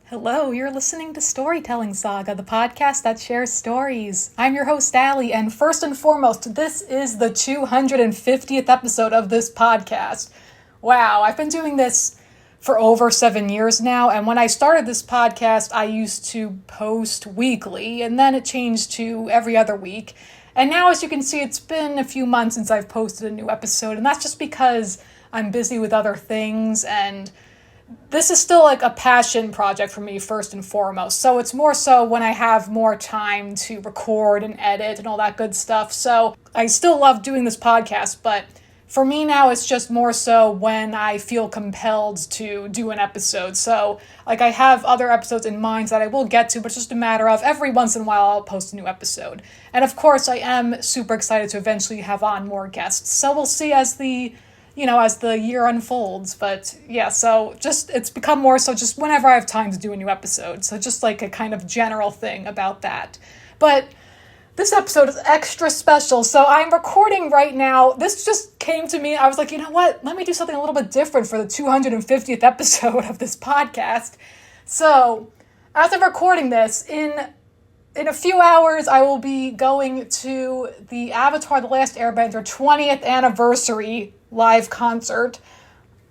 Hello, you're listening to Storytelling Saga, the podcast that shares stories. I'm your host, Allie, and first and foremost, this is the 250th episode of this podcast. Wow, I've been doing this for over 7 years now, and when I started this podcast, I used to post weekly, and then it changed to every other week. And now, as you can see, it's been a few months since I've posted a new episode, and that's just because I'm busy with other things, and this is still like a passion project for me first and foremost. So it's more so when I have more time to record and edit and all that good stuff. So I still love doing this podcast, but for me now it's just more so when I feel compelled to do an episode. So like I have other episodes in mind that I will get to, but it's just a matter of every once in a while I'll post a new episode. And of course I am super excited to eventually have on more guests. So we'll see as the year unfolds. But yeah, so just it's become more so just whenever I have time to do a new episode. So just like a kind of general thing about that. But this episode is extra special. So I'm recording right now. This just came to me. I was like, you know what? Let me do something a little bit different for the 250th episode of this podcast. So as I'm recording this, in a few hours, I will be going to the Avatar: The Last Airbender 20th anniversary live concert.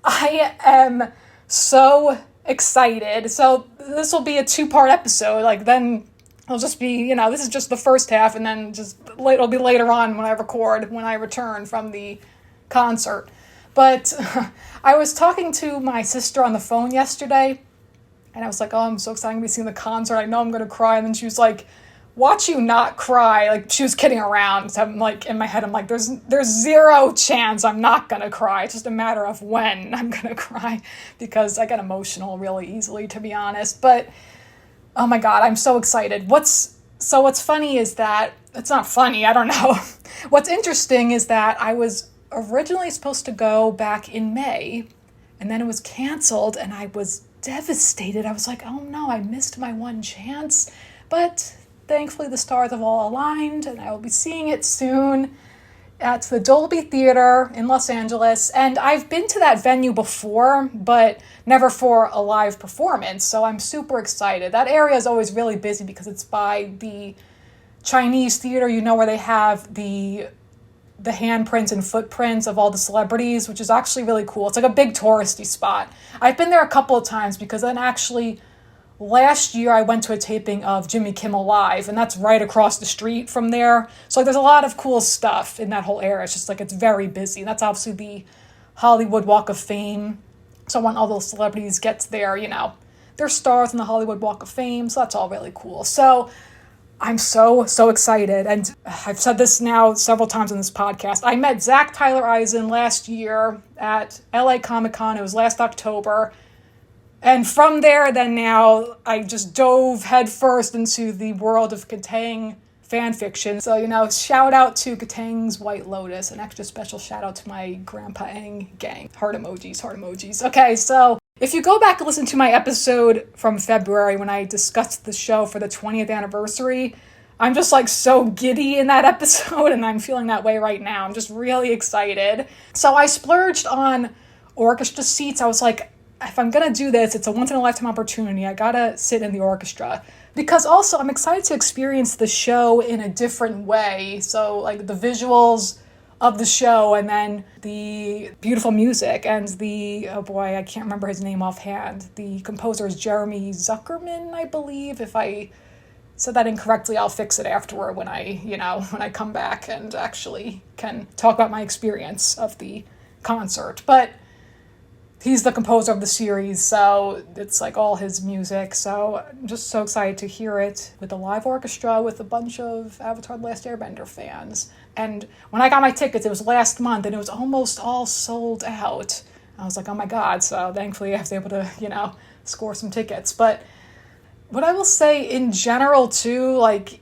I am so excited. So this will be a 2-part episode. Like then it'll just be, this is just the first half, and then it'll be later on when I return from the concert. But I was talking to my sister on the phone yesterday, and I was like, oh, I'm so excited to be seeing the concert. I know I'm going to cry. And then she was like, watch you not cry. Like, she was kidding around. So I'm like, in my head, I'm like, there's zero chance I'm not going to cry. It's just a matter of when I'm going to cry, because I get emotional really easily, to be honest. But, oh my God, I'm so excited. What's funny is that, it's not funny, I don't know. What's interesting is that I was originally supposed to go back in May, and then it was canceled, and I was devastated. I was like, oh no, I missed my one chance. But thankfully the stars have all aligned, and I will be seeing it soon at the Dolby Theater in Los Angeles. And I've been to that venue before, but never for a live performance, so I'm super excited. That area is always really busy because it's by the Chinese theater, where they have the handprints and footprints of all the celebrities, which is actually really cool. It's like a big touristy spot. I've been there a couple of times because then actually last year I went to a taping of Jimmy Kimmel Live, and that's right across the street from there. So there's a lot of cool stuff in that whole area. It's just like it's very busy. And that's obviously the Hollywood Walk of Fame. So when all those celebrities get their stars on the Hollywood Walk of Fame. So that's all really cool. So I'm so excited. And I've said this now several times on this podcast. I met Zach Tyler Eisen last year at LA Comic-Con. It was last October. And from there, then now, I just dove headfirst into the world of Katang fanfiction. So, shout out to Katang's White Lotus. An extra special shout out to my Grandpa Aang gang. Heart emojis. Okay, so if you go back and listen to my episode from February when I discussed the show for the 20th anniversary, I'm just like so giddy in that episode, and I'm feeling that way right now. I'm just really excited. So I splurged on orchestra seats. I was like, if I'm going to do this, it's a once-in-a-lifetime opportunity. I got to sit in the orchestra. Because also, I'm excited to experience the show in a different way. So, like, the visuals of the show, and then the beautiful music, and I can't remember his name offhand. The composer is Jeremy Zuckerman, I believe. If I said that incorrectly, I'll fix it afterward when I come back and actually can talk about my experience of the concert. But he's the composer of the series, so it's like all his music. So I'm just so excited to hear it with a live orchestra with a bunch of Avatar: The Last Airbender fans. And when I got my tickets, it was last month, and it was almost all sold out. I was like, oh my God. So thankfully I was able to, score some tickets. But what I will say in general too, like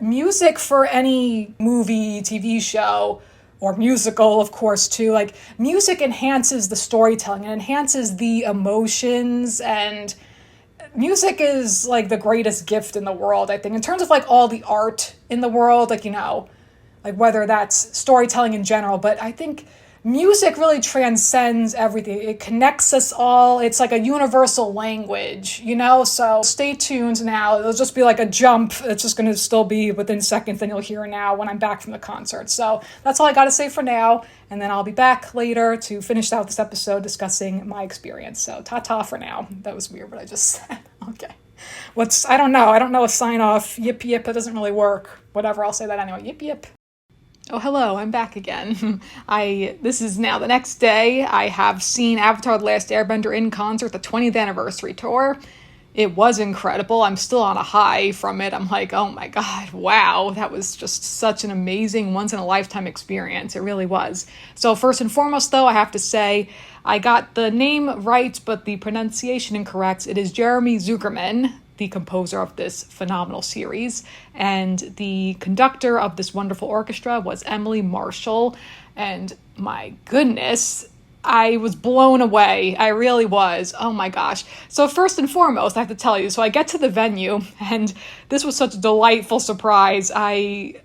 music for any movie, TV show, or musical, of course, too. Like, music enhances the storytelling and enhances the emotions, and music is, like, the greatest gift in the world, I think, in terms of, like, all the art in the world, like, like, whether that's storytelling in general, but I think music really transcends everything. It connects us all. It's like a universal language, So stay tuned now. It'll just be like a jump. It's just going to still be within seconds, and you'll hear now when I'm back from the concert. So that's all I got to say for now. And then I'll be back later to finish out this episode discussing my experience. So ta-ta for now. That was weird what I just said. Okay. I don't know a sign off. Yip yip. That doesn't really work. Whatever. I'll say that anyway. Yip yip. Oh, hello, I'm back again. This is now the next day. I have seen Avatar: The Last Airbender in concert, the 20th anniversary tour. It was incredible. I'm still on a high from it. I'm like, oh my God, wow. That was just such an amazing once-in-a-lifetime experience. It really was. So first and foremost, though, I have to say, I got the name right, but the pronunciation incorrect. It is Jeremy Zuckerman, the composer of this phenomenal series, and the conductor of this wonderful orchestra was Emily Marshall, and my goodness, I was blown away. I really was. Oh my gosh. So first and foremost, I have to tell you, so I get to the venue, and this was such a delightful surprise. I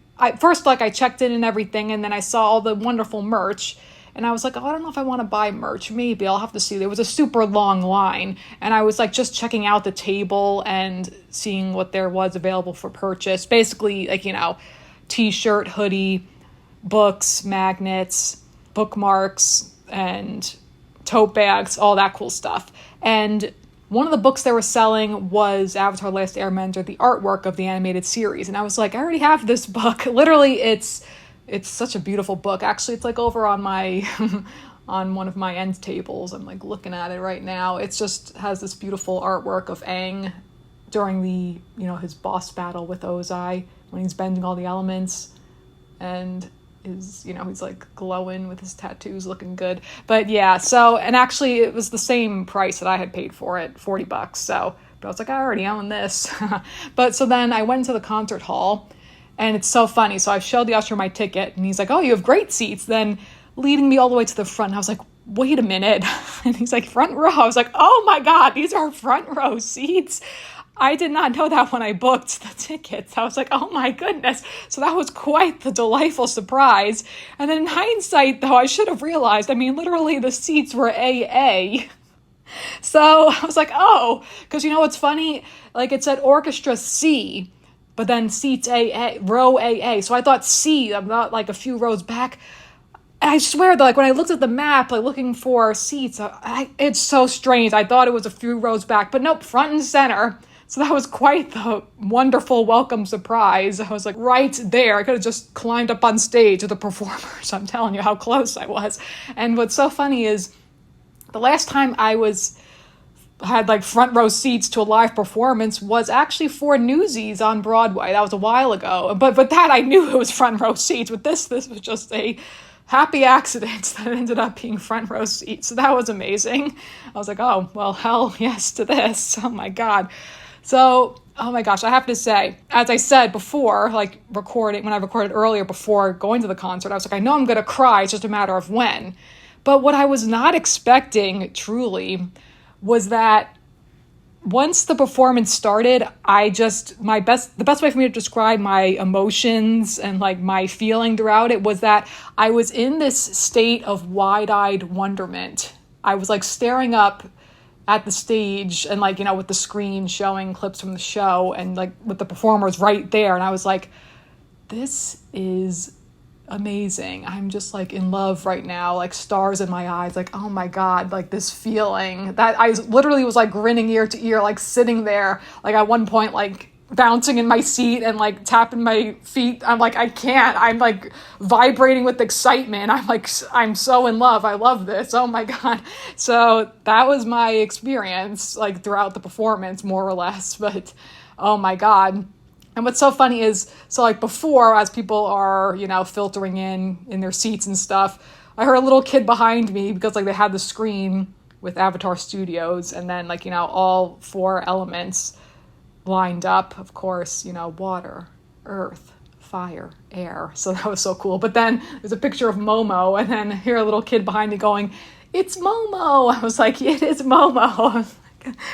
first, I checked in and everything, and then I saw all the wonderful merch, and I was like, I don't know if I want to buy merch. Maybe I'll have to see. There was a super long line, and I was just checking out the table and seeing what there was available for purchase. Basically, t-shirt, hoodie, books, magnets, bookmarks, and tote bags, all that cool stuff. And one of the books they were selling was Avatar: Last Airbender, the artwork of the animated series. And I was like, I already have this book. Literally, it's such a beautiful book. Actually, it's over on my on one of my end tables. I'm looking at it right now. It just has this beautiful artwork of Aang during the, his boss battle with Ozai when he's bending all the elements, and he's glowing with his tattoos, looking good. But yeah, so, and actually it was the same price that I had paid for it, $40. So, but I was like, I already own this. But so then I went into the concert hall. And it's so funny. So I showed the usher my ticket, and he's like, oh, you have great seats. Then leading me all the way to the front. And I was like, wait a minute. And he's like, front row. I was like, oh my God, these are front row seats. I did not know that when I booked the tickets. I was like, oh my goodness. So that was quite the delightful surprise. And then in hindsight, though, I should have realized, literally the seats were AA. So I was like, oh, because what's funny? It said orchestra C, but then seats AA, row AA. So I thought C, I'm not a few rows back. And I swear that when I looked at the map, looking for seats, it's so strange. I thought it was a few rows back, but nope, front and center. So that was quite the wonderful welcome surprise. I was right there. I could have just climbed up on stage with the performers. I'm telling you how close I was. And what's so funny is the last time I had front row seats to a live performance was actually for Newsies on Broadway. That was a while ago. But that I knew it was front row seats. But this was just a happy accident that ended up being front row seats. So that was amazing. I was like, oh, well, hell yes to this. Oh my God. So, oh my gosh, I have to say, as I said before, when I recorded earlier before going to the concert, I was like, I know I'm going to cry. It's just a matter of when. But what I was not expecting, truly, was that once the performance started, the best way for me to describe my emotions and my feeling throughout it was that I was in this state of wide-eyed wonderment. I was staring up at the stage and with the screen showing clips from the show and with the performers right there. And I was like, this is amazing. I'm just in love right now, stars in my eyes, oh my God, this feeling that I literally was grinning ear to ear, sitting there, at one point, bouncing in my seat and tapping my feet. I'm I can't, I'm vibrating with excitement. I'm so in love. I love this. Oh my God. So that was my experience, throughout the performance, more or less, but oh my God. And what's so funny is, before, as people are, filtering in their seats and stuff, I heard a little kid behind me because, they had the screen with Avatar Studios, and then, all four elements lined up, of course, water, earth, fire, air. So that was so cool. But then there's a picture of Momo, and then I hear a little kid behind me going, it's Momo. I was like, it is Momo.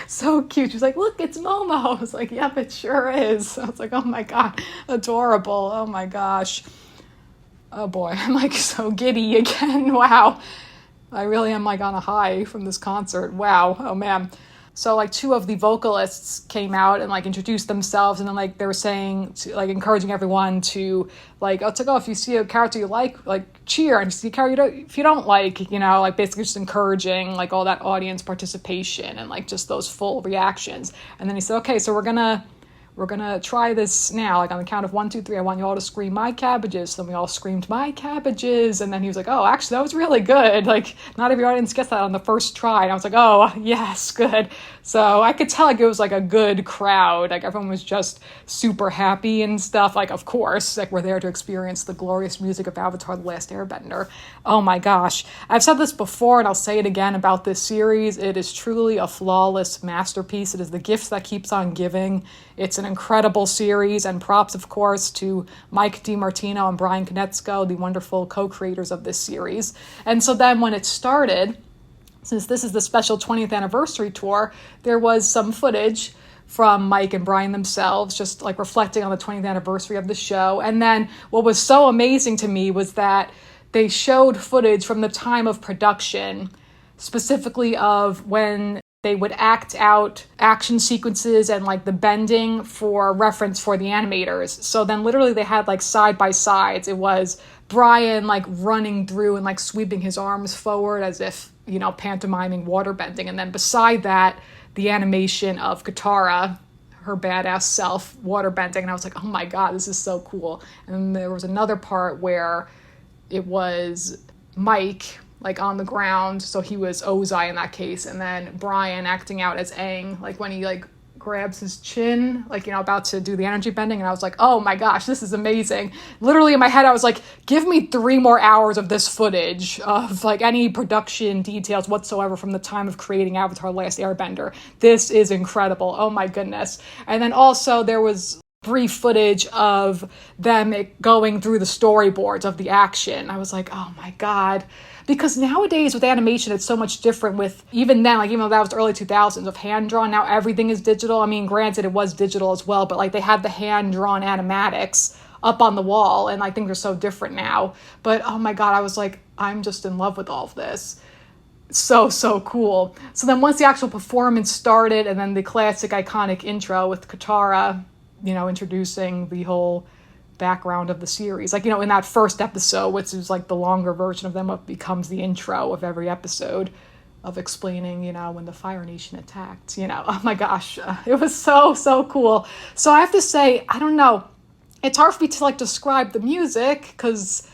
So cute. She was like, look, it's Momo. I was like, yep, it sure is. I was like, oh my God, adorable. Oh my gosh. Oh boy, I'm like so giddy again. Wow. I really am like on a high from this concert. Wow. Oh man. So like two of the vocalists came out and like introduced themselves, and then like they were saying like encouraging everyone to like, oh, it's like, oh, if you see a character you like cheer, and if you see a character if you don't like, like basically just encouraging like all that audience participation and like just those full reactions. And then he said, okay, so we're gonna try this now. Like on the count of 1, 2, 3, I want you all to scream "my cabbages." So then we all screamed "my cabbages," and then he was like, "Oh, actually, that was really good. Like not every audience gets that on the first try." And I was like, "Oh, yes, good." So I could tell like it was like a good crowd. Like everyone was just super happy and stuff. Like of course, like we're there to experience the glorious music of Avatar: The Last Airbender. Oh my gosh, I've said this before, and I'll say it again about this series. It is truly a flawless masterpiece. It is the gift that keeps on giving. It's an incredible series, and props, of course, to Mike DiMartino and Brian Konietzko, the wonderful co-creators of this series. And so then when it started, since this is the special 20th anniversary tour, there was some footage from Mike and Brian themselves, just like reflecting on the 20th anniversary of the show. And then what was so amazing to me was that they showed footage from the time of production, specifically of when they would act out action sequences and like the bending for reference for the animators. So then literally they had like side by sides. It was Brian like running through and like sweeping his arms forward as if, pantomiming water bending. And then beside that, the animation of Katara, her badass self, water bending. And I was like, oh my God, this is so cool. And then there was another part where it was Mike like on the ground, so he was Ozai in that case, and then Brian acting out as Aang, like when he like grabs his chin, like about to do the energy bending. And I was like, oh my gosh, this is amazing. Literally in my head I was like, give me 3 more hours of this footage of like any production details whatsoever from the time of creating Avatar: Last Airbender. This is incredible. Oh my goodness. And then also there was brief footage of them going through the storyboards of the action. I was like, oh my God. Because nowadays with animation, it's so much different with, even then, like even though that was the early 2000s of hand-drawn, now everything is digital. I mean, granted, it was digital as well, but like they had the hand-drawn animatics up on the wall, and like things are so different now. But oh my God, I was like, I'm just in love with all of this. So cool. So then once the actual performance started, and then the classic iconic intro with Katara, introducing the whole background of the series, like in that first episode, which is like the longer version of them, what becomes the intro of every episode, of explaining when the Fire Nation attacked. Oh my gosh, it was so cool. So I have to say, I don't know, it's hard for me to like describe the music because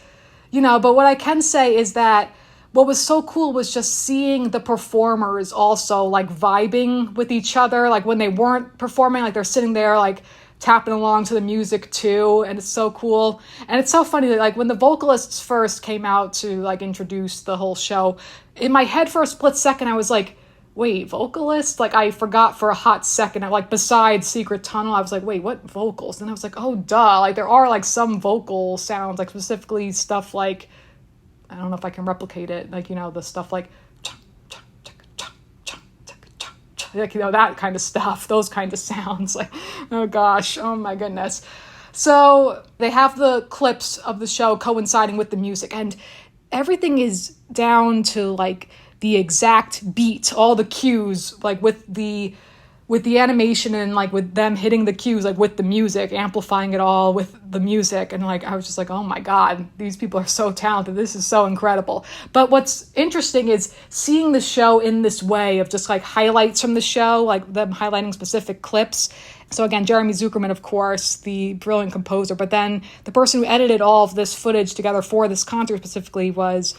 but what I can say is that what was so cool was just seeing the performers also like vibing with each other, like when they weren't performing, like they're sitting there like tapping along to the music too, and it's so cool. And it's so funny that like when the vocalists first came out to like introduce the whole show, in my head for a split second I was like, wait, vocalists? Like I forgot for a hot second. I like besides Secret Tunnel, I was like, wait, what vocals? And I was like, oh duh, like there are like some vocal sounds, like specifically stuff like, I don't know if I can replicate it, like the stuff like that kind of stuff, those kind of sounds, like, oh gosh, oh my goodness. So they have the clips of the show coinciding with the music, and everything is down to like the exact beat, all the cues, like with the animation and like with them hitting the cues, like with the music, amplifying it all with the music. And like I was just like, oh my God, these people are so talented. This is so incredible. But what's interesting is seeing the show in this way of just like highlights from the show, like them highlighting specific clips. So again, Jeremy Zuckerman, of course, the brilliant composer, but then the person who edited all of this footage together for this concert specifically was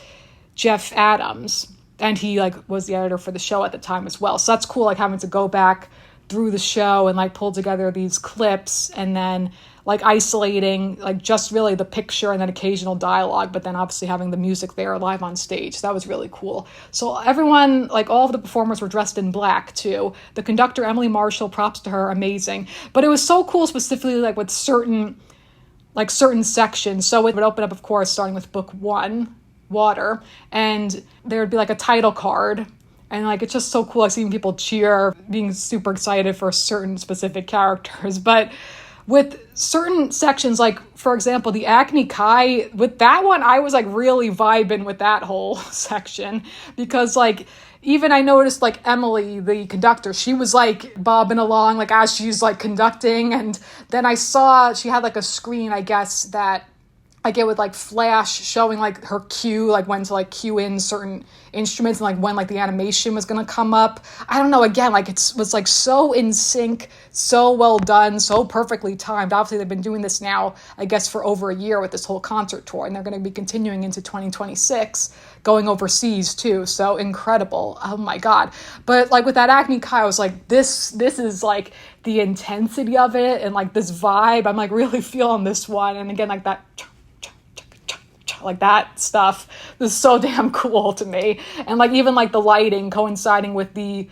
Jeff Adams. And he like was the editor for the show at the time as well. So that's cool, like having to go back through the show and like pull together these clips and then like isolating like just really the picture and then occasional dialogue, but then obviously having the music there live on stage. So that was really cool. So everyone, like all of the performers were dressed in black too. The conductor, Emily Marshall, props to her, amazing. But it was so cool specifically like with certain sections. So it would open up, of course, starting with book 1, Water, and there would be like a title card, and like it's just so cool like seeing people cheer, being super excited for certain specific characters. But with certain sections, like, for example, the Acne Kai, with that one, I was, like, really vibing with that whole section, because, like, even I noticed, like, Emily, the conductor, she was, like, bobbing along, like, as she's, like, conducting, and then I saw she had, like, a screen, I guess, that like it would like flash showing like her cue, like when to like cue in certain instruments and like when like the animation was going to come up. I don't know, again, like it was like so in sync, so well done, so perfectly timed. Obviously they've been doing this now, I guess, for over a year with this whole concert tour, and they're going to be continuing into 2026, going overseas too. So incredible. Oh my God. But like with that Acne Kai, I was like, this is like the intensity of it and like this vibe. I'm like really feeling this one. And again, like that, like that stuff is so damn cool to me. And like even like the lighting coinciding with the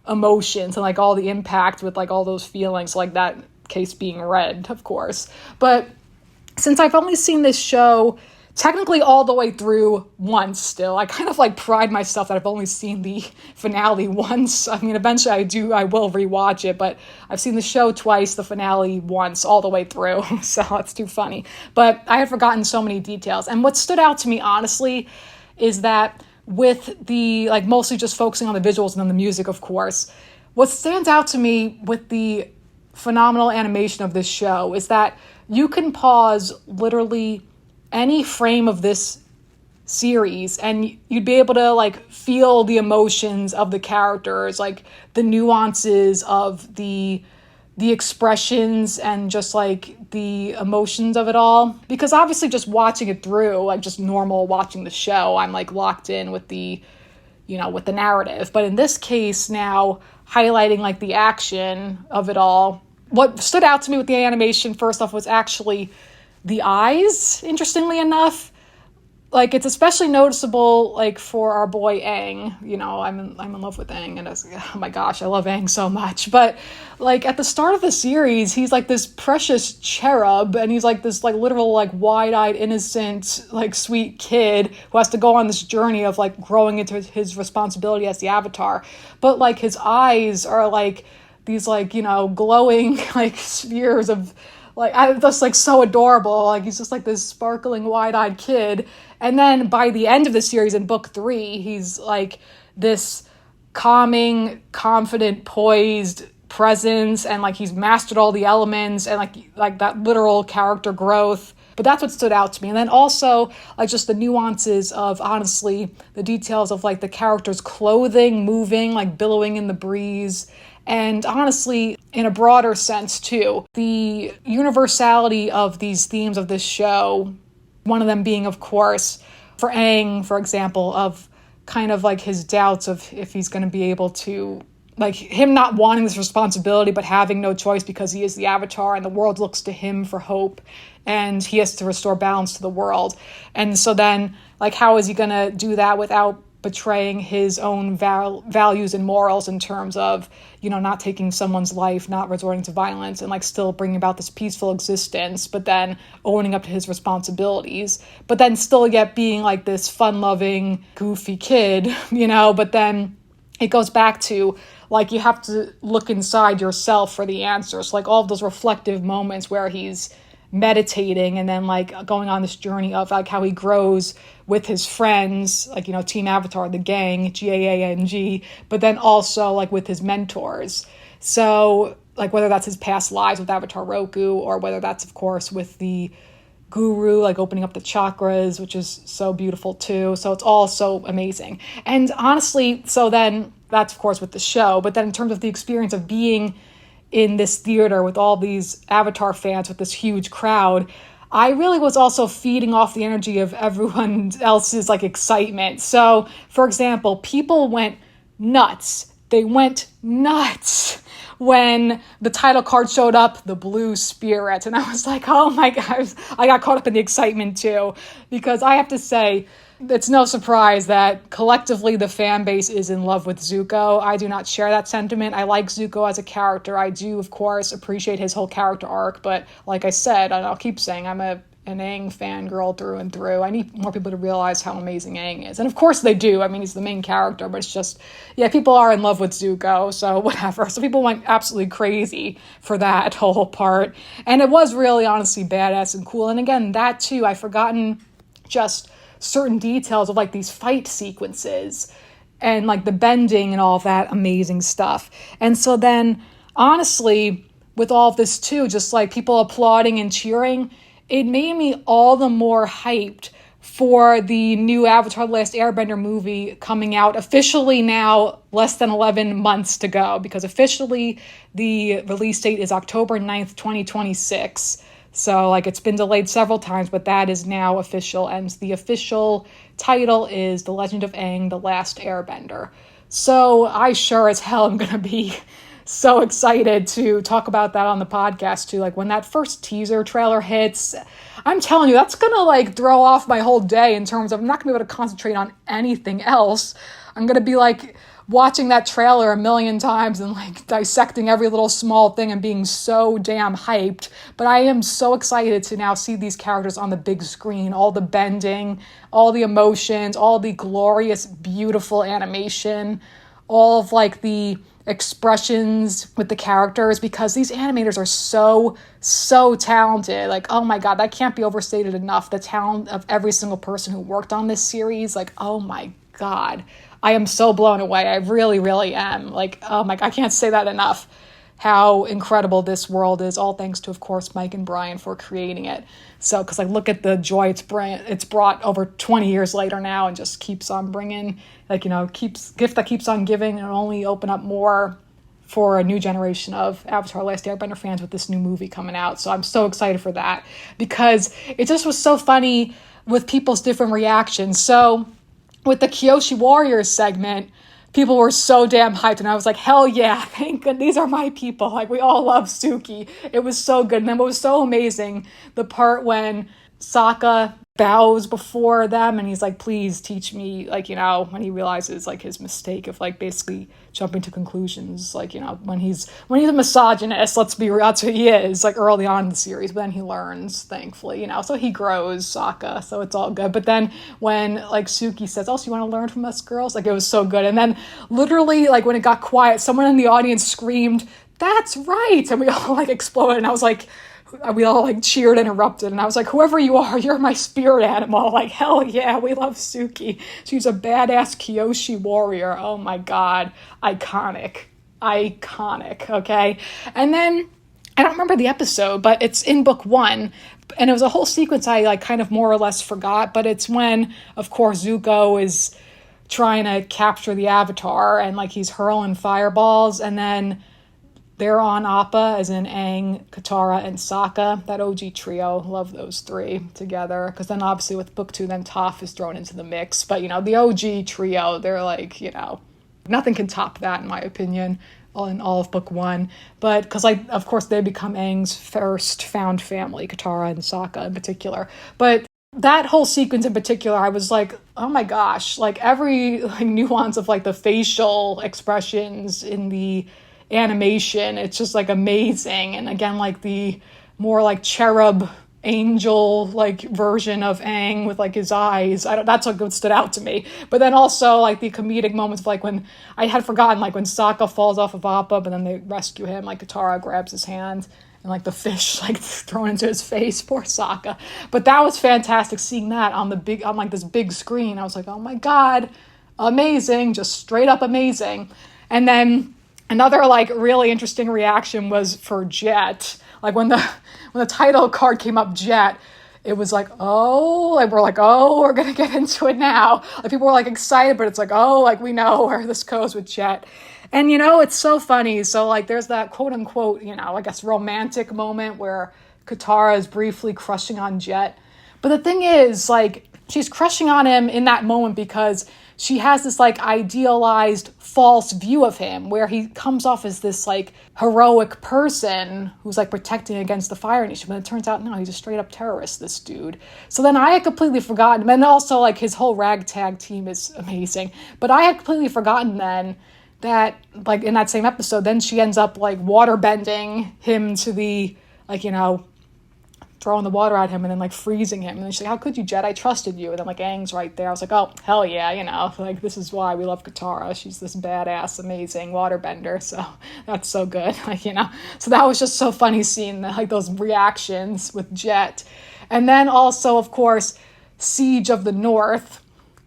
emotions and like all the impact with like all those feelings, like that case being red, of course. But since I've only seen this show technically all the way through once still, I kind of like pride myself that I've only seen the finale once. I mean, eventually I will rewatch it, but I've seen the show twice, the finale once, all the way through. So it's too funny. But I had forgotten so many details. And what stood out to me, honestly, is that with the, like, mostly just focusing on the visuals and then the music, of course, what stands out to me with the phenomenal animation of this show is that you can pause literally any frame of this series and you'd be able to like feel the emotions of the characters, like the nuances of the expressions and just like the emotions of it all. Because obviously just watching it through, like just normal watching the show, I'm like locked in with the, you know, with the narrative. But in this case now, highlighting like the action of it all, what stood out to me with the animation first off was actually the eyes, interestingly enough. Like, it's especially noticeable, like, for our boy Aang. You know, I'm in love with Aang, and oh my gosh, I love Aang so much. But, like, at the start of the series, he's, like, this precious cherub, and he's, like, this, like, literal, like, wide-eyed, innocent, like, sweet kid who has to go on this journey of, like, growing into his responsibility as the Avatar. But, like, his eyes are, like, these, like, you know, glowing, like, spheres of, like, I just, like, so adorable. Like, he's just, like, this sparkling, wide-eyed kid. And then by the end of the series in book 3, he's, like, this calming, confident, poised presence. And, like, he's mastered all the elements and, like that literal character growth. But that's what stood out to me. And then also, like, just the nuances of, honestly, the details of, like, the character's clothing moving, like, billowing in the breeze. And honestly, in a broader sense, too, the universality of these themes of this show, one of them being, of course, for Aang, for example, of kind of like his doubts of if he's going to be able to, like him not wanting this responsibility, but having no choice because he is the Avatar and the world looks to him for hope and he has to restore balance to the world. And so then, like, how is he going to do that without betraying his own values and morals in terms of, you know, not taking someone's life, not resorting to violence, and like still bringing about this peaceful existence, but then owning up to his responsibilities, but then still yet being like this fun-loving, goofy kid, you know. But then it goes back to, like, you have to look inside yourself for the answers, like all of those reflective moments where he's meditating and then like going on this journey of like how he grows with his friends, like, you know, Team Avatar, the gang, GAANG, but then also like with his mentors. So like whether that's his past lives with Avatar Roku or whether that's, of course, with the guru, like opening up the chakras, which is so beautiful too. So it's all so amazing. And honestly, so then that's, of course, with the show, but then in terms of the experience of being in this theater with all these Avatar fans, with this huge crowd, I really was also feeding off the energy of everyone else's like excitement. So, for example, people went nuts. They went nuts when the title card showed up, the Blue Spirit. And I was like, oh my gosh, I got caught up in the excitement too, because I have to say, it's no surprise that collectively the fan base is in love with Zuko. I do not share that sentiment. I like Zuko as a character. I do, of course, appreciate his whole character arc. But like I said, and I'll keep saying, I'm a an Aang fangirl through and through. I need more people to realize how amazing Aang is. And of course they do. I mean, he's the main character, but it's just, yeah, people are in love with Zuko, so whatever. So people went absolutely crazy for that whole part. And it was really honestly badass and cool. And again, that too, I've forgotten just certain details of like these fight sequences and like the bending and all of that amazing stuff. And so then honestly, with all of this too, just like people applauding and cheering, it made me all the more hyped for the new Avatar: The Last Airbender movie coming out officially now, less than 11 months to go, because officially the release date is October 9th, 2026. So like it's been delayed several times, but that is now official. And the official title is The Legend of Aang: The Last Airbender. So I sure as hell am going to be so excited to talk about that on the podcast too. Like when that first teaser trailer hits, I'm telling you, that's gonna like throw off my whole day in terms of I'm not gonna be able to concentrate on anything else. I'm gonna be like watching that trailer a million times and like dissecting every little small thing and being so damn hyped. But I am so excited to now see these characters on the big screen, all the bending, all the emotions, all the glorious, beautiful animation, all of like the expressions with the characters, because these animators are so talented. Like, oh my God, that can't be overstated enough. The talent of every single person who worked on this series, like, oh my God, I am so blown away. I really am. Like, oh my, I can't say that enough, how incredible this world is, all thanks to, of course, Mike and Brian for creating it. So, because like, look at the joy it's brought over 20 years later now, and just keeps on bringing, like, you know, gift that keeps on giving, and only open up more for a new generation of Avatar: Last Airbender fans with this new movie coming out. So I'm so excited for that, because it just was so funny with people's different reactions. So with the Kyoshi Warriors segment, people were so damn hyped, and I was like, hell yeah, thank God, these are my people. Like, we all love Suki. It was so good. And then what was so amazing, the part when Sokka bows before them and he's like, please teach me, like, you know, when he realizes like his mistake of like basically jumping to conclusions, like, you know, when he's a misogynist, let's be real, that's who he is, like early on in the series, but then he learns, thankfully, you know, so he grows, Sokka, so it's all good. But then when like Suki says, oh, so you want to learn from us girls? Like, it was so good. And then literally, like, when it got quiet, someone in the audience screamed, that's right, and we all like exploded, and I was like, we all like cheered and erupted, and I was like, whoever you are, you're my spirit animal. Like, hell yeah, we love Suki. She's a badass Kyoshi warrior. Oh my God, iconic, okay? And then, I don't remember the episode, but it's in book 1, and it was a whole sequence I like kind of more or less forgot, but it's when, of course, Zuko is trying to capture the Avatar, and like he's hurling fireballs, and then they're on Appa, as in Aang, Katara, and Sokka. That OG trio, love those three together. Because then obviously with book 2, then Toph is thrown into the mix. But, you know, the OG trio, they're like, you know, nothing can top that in my opinion, in all of book 1. But because, like, of course, they become Aang's first found family, Katara and Sokka in particular. But that whole sequence in particular, I was like, oh my gosh, like every like nuance of like the facial expressions in the animation, it's just like amazing. And again, like the more like cherub angel like version of Aang with like his eyes, that's what stood out to me. But then also like the comedic moments of like when I had forgotten, like when Sokka falls off of Appa, but then they rescue him, like Katara grabs his hand and like the fish like thrown into his face, poor Sokka. But that was fantastic, seeing that on like this big screen. I was like, oh my God, amazing, just straight up amazing. And then another like really interesting reaction was for Jet. Like when the title card came up, Jet, it was like, oh, like we're gonna get into it now. Like people were like excited, but it's like, oh, like we know where this goes with Jet. And you know, it's so funny. So like there's that quote unquote, you know, I guess romantic moment where Katara is briefly crushing on Jet. But the thing is, like, she's crushing on him in that moment because she has this like idealized false view of him where he comes off as this like heroic person who's like protecting against the Fire Nation, but it turns out no, he's a straight up terrorist, this dude. So then I had completely forgotten, and also like his whole ragtag team is amazing, but I had completely forgotten then that like in that same episode, then she ends up like water bending him to the, like, you know, throwing the water at him and then like freezing him. And then she's like, how could you, Jet? I trusted you. And then like Aang's right there. I was like, oh, hell yeah, like this is why we love Katara. She's this badass, amazing waterbender. So that's so good. So that was just so funny seeing like those reactions with Jet. And then also, of course, Siege of the North,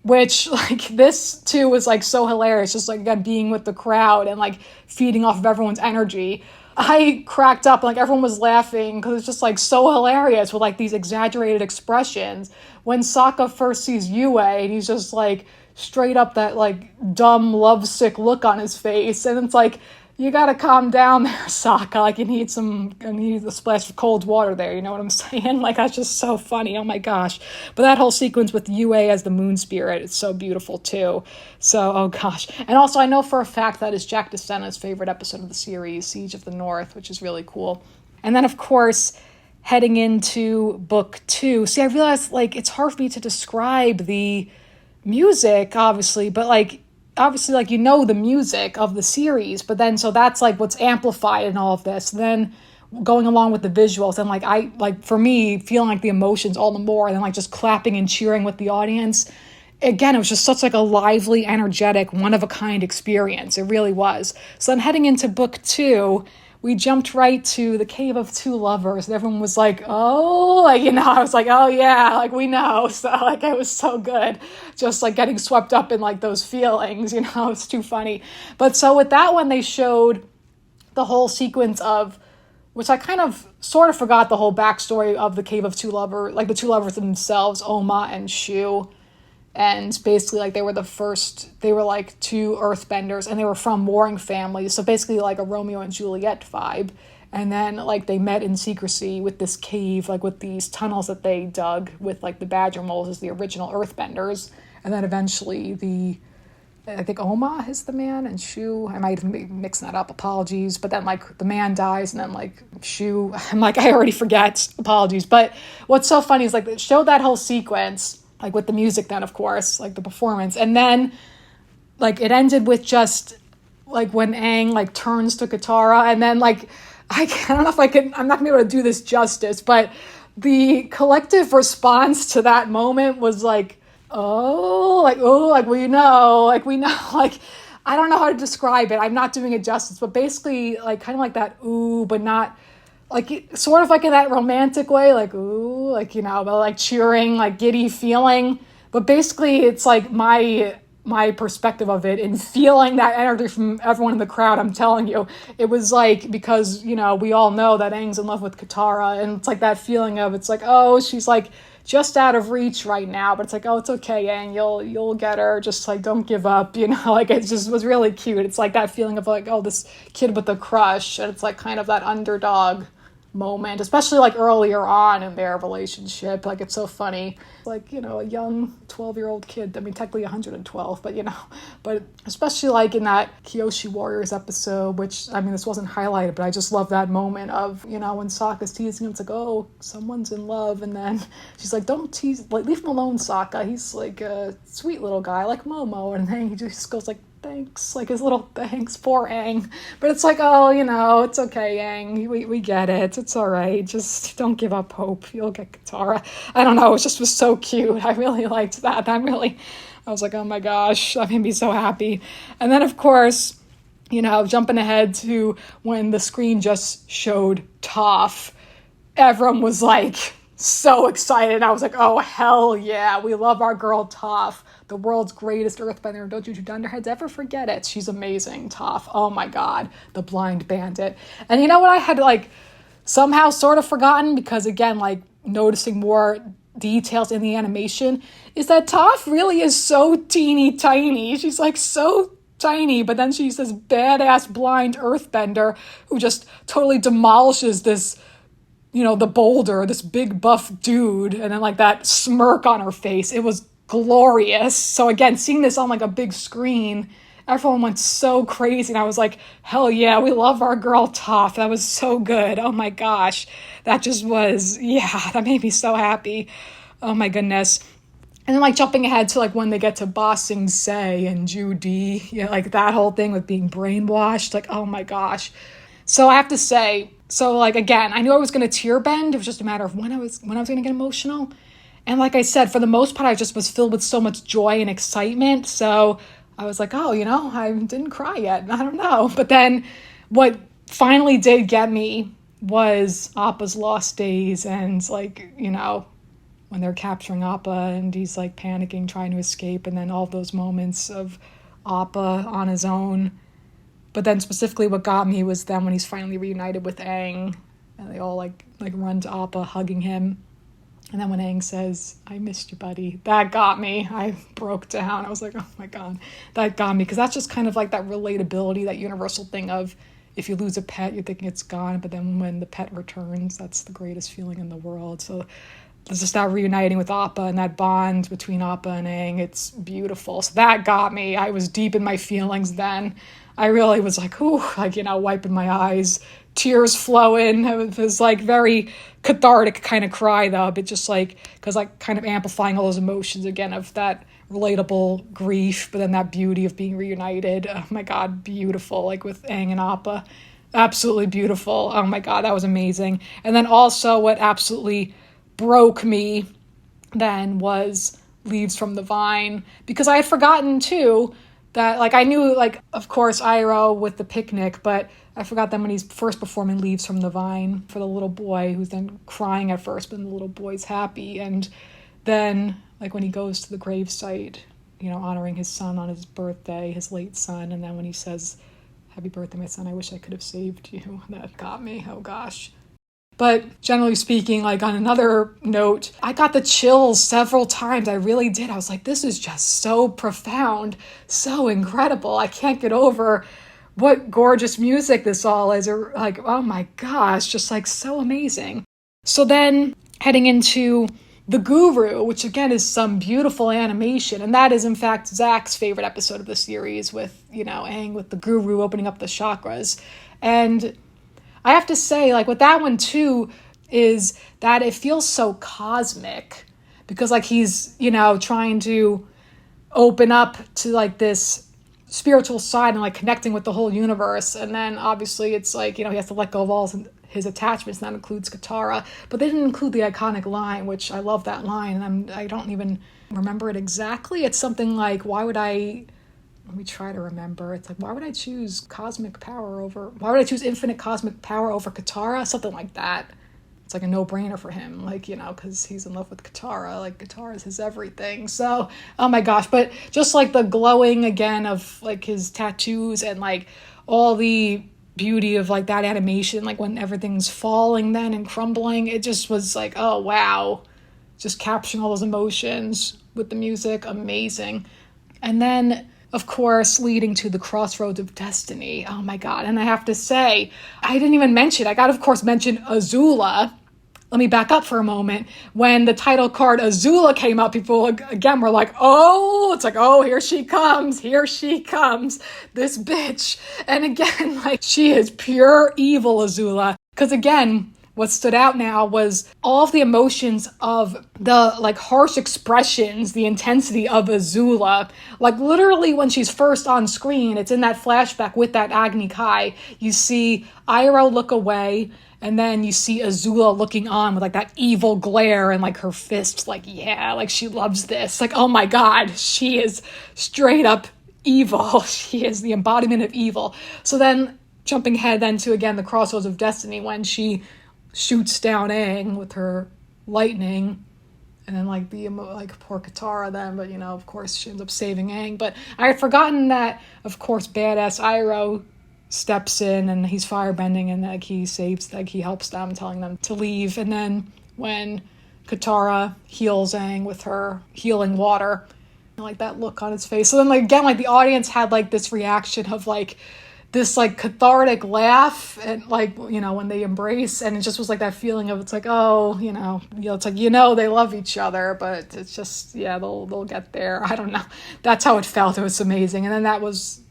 which like this too was like so hilarious, just like again being with the crowd and like feeding off of everyone's energy. I cracked up, like everyone was laughing because it's just like so hilarious with like these exaggerated expressions. When Sokka first sees Yue and he's just like straight up that like dumb lovesick look on his face, and it's like, you gotta calm down there, Sokka. Like you need a splash of cold water there. You know what I'm saying? Like that's just so funny. Oh my gosh! But that whole sequence with Yue as the moon spirit, it's so beautiful too. So oh gosh. And also I know for a fact that is Jack DeSena's favorite episode of the series, Siege of the North, which is really cool. And then of course, heading into book 2. See, I realized like it's hard for me to describe the music, obviously, but like. Obviously, like, the music of the series, but then, so that's, like, what's amplified in all of this. Then going along with the visuals and, like, for me, feeling, like, the emotions all the more, and then, like, just clapping and cheering with the audience. Again, it was just such, like, a lively, energetic, one-of-a-kind experience. It really was. So then heading into book 2, we jumped right to the Cave of Two Lovers, and everyone was like, oh, like, I was like, oh yeah, like, we know. So, like, it was so good. Just, like, getting swept up in, like, those feelings, it's too funny. But so with that one, they showed the whole sequence of, which I kind of sort of forgot the whole backstory of the Cave of Two Lovers, like, the two lovers themselves, Oma and Shu. And basically, like, they were like two earthbenders, and they were from warring families. So basically, like, a Romeo and Juliet vibe. And then, like, they met in secrecy with this cave, like, with these tunnels that they dug with, like, the badger moles as the original earthbenders. And then eventually I think Oma is the man, and Shu, I might be mixing that up, apologies. But then, like, the man dies, and then, like, Shu, I'm like, I already forget, apologies. But what's so funny is, like, it showed that whole sequence, like, with the music then, of course, like, the performance. And then, like, it ended with just, like, when Aang, like, turns to Katara. And then, like, I don't know if I'm not going to be able to do this justice, but the collective response to that moment was, like, like, we know, like, I don't know how to describe it. I'm not doing it justice, but basically, like, kind of like that, ooh, but not, like, sort of like in that romantic way, like, ooh, like, but like cheering, like giddy feeling. But basically it's like my perspective of it and feeling that energy from everyone in the crowd. I'm telling you, it was like, because, we all know that Aang's in love with Katara, and it's like that feeling of, it's like, oh, she's like just out of reach right now, but it's like, oh, it's okay, Aang, you'll get her, just like, don't give up, like, it just was really cute. It's like that feeling of like, oh, this kid with a crush, and it's like kind of that underdog moment, especially like earlier on in their relationship. Like, it's so funny, like, a young 12-year-old kid, I mean technically 112, but but especially like in that Kyoshi Warriors episode, which, I mean, this wasn't highlighted, but I just love that moment of, when Sokka's teasing him, it's like, oh, someone's in love, and then she's like, don't tease, like, leave him alone, Sokka, he's like a sweet little guy like Momo, and then he just goes like, thanks, like his little thanks, poor Aang. But it's like, oh, it's okay, Aang, we get it, it's all right, just don't give up hope, you'll get Katara. I don't know, it just was so cute. I really liked that. I was like, oh my gosh, that made me so happy. And then, of course, jumping ahead to when the screen just showed Toph, everyone was like so excited. I was like, oh, hell yeah, we love our girl Toph, the world's greatest earthbender. Don't you dunderheads ever forget it. She's amazing, Toph. Oh my god, the blind bandit. And you know what I had, like, somehow sort of forgotten, because again, like, noticing more details in the animation, is that Toph really is so teeny tiny. She's like so tiny, but then she's this badass blind earthbender who just totally demolishes this, the boulder, this big buff dude, and then like that smirk on her face. It was glorious. So again, seeing this on like a big screen, everyone went so crazy, and I was like, hell yeah, we love our girl Toph. That was so good. Oh my gosh. That just was, that made me so happy. Oh my goodness. And then, like, jumping ahead to, like, when they get to Ba Sing Se and Judy, like, that whole thing with being brainwashed, like, oh my gosh. So I have to say, so like, again, I knew I was going to tear bend. It was just a matter of when I was going to get emotional. And like I said, for the most part, I just was filled with so much joy and excitement. So I was like, oh, I didn't cry yet. I don't know. But then what finally did get me was Appa's lost days, and like, when they're capturing Appa and he's like panicking, trying to escape, and then all those moments of Appa on his own. But then specifically what got me was then when he's finally reunited with Aang, and they all like run to Appa hugging him. And then when Aang says, I missed you, buddy, that got me. I broke down. I was like, oh my God, that got me. Because that's just kind of like that relatability, that universal thing of if you lose a pet, you're thinking it's gone. But then when the pet returns, that's the greatest feeling in the world. So there's just that reuniting with Appa and that bond between Appa and Aang. It's beautiful. So that got me. I was deep in my feelings then. I really was like, ooh, like, wiping my eyes, tears flowing. It was like very cathartic kind of cry though, but just like, because like kind of amplifying all those emotions again of that relatable grief, but then that beauty of being reunited. Oh my God, beautiful. Like with Aang and Appa, absolutely beautiful. Oh my God, that was amazing. And then also what absolutely broke me then was Leaves from the Vine, because I had forgotten too that, like, I knew, like, of course, Iroh with the picnic, but I forgot then when he's first performing Leaves from the Vine for the little boy, who's then crying at first, but then the little boy's happy. And then, like, when he goes to the gravesite, honoring his son on his birthday, his late son, and then when he says, happy birthday, my son, I wish I could have saved you, that got me. Oh, gosh. But generally speaking, like on another note, I got the chills several times. I really did. I was like, this is just so profound, so incredible. I can't get over what gorgeous music this all is. Or like, oh my gosh, just like so amazing. So then heading into The Guru, which again is some beautiful animation. And that is in fact Zach's favorite episode of the series with, Aang with the Guru opening up the chakras. And I have to say, like, with that one, too, is that it feels so cosmic because, like, he's, trying to open up to, like, this spiritual side and, like, connecting with the whole universe. And then, obviously, it's like, he has to let go of all his attachments, and that includes Katara. But they didn't include the iconic line, which I love that line, and I don't even remember it exactly. It's something like, let me try to remember. It's like, why would I choose infinite cosmic power over Katara? Something like that. It's like a no-brainer for him, like, because he's in love with Katara. Like, Katara is his everything. So, oh my gosh. But just like the glowing again of like his tattoos and like all the beauty of like that animation, like when everything's falling then and crumbling, it just was like, oh wow. Just capturing all those emotions with the music. Amazing. And then, of course, leading to the Crossroads of Destiny. Oh my God. And I have to say, I didn't even mention, I got to, of course, mention Azula. Let me back up for a moment. When the title card Azula came up, people again were like, oh, it's like, oh, here she comes, this bitch. And again, like, she is pure evil Azula. Because again, what stood out now was all of the emotions of the like harsh expressions, the intensity of Azula. Like literally when she's first on screen, it's in that flashback with that Agni Kai. You see Iroh look away, and then you see Azula looking on with like that evil glare and like her fists like, yeah, like she loves this. Like, oh my God, she is straight up evil. She is the embodiment of evil. So then jumping ahead then to again the Crossroads of Destiny when she shoots down Aang with her lightning, and then like poor Katara then, but of course she ends up saving Aang. But I had forgotten that, of course, badass Iroh steps in and he's firebending, and like he helps them, telling them to leave. And then when Katara heals Aang with her healing water, like that look on his face. So then like again, like the audience had like this reaction of like this like cathartic laugh, and like, when they embrace, and it just was like that feeling of, it's like, oh, it's like, they love each other, but it's just, yeah, they'll get there. I don't know. That's how it felt. It was amazing. And then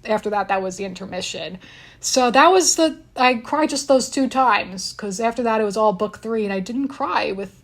after that was the intermission. So that was I cried just those 2 times, because after that it was all book 3, and I didn't cry with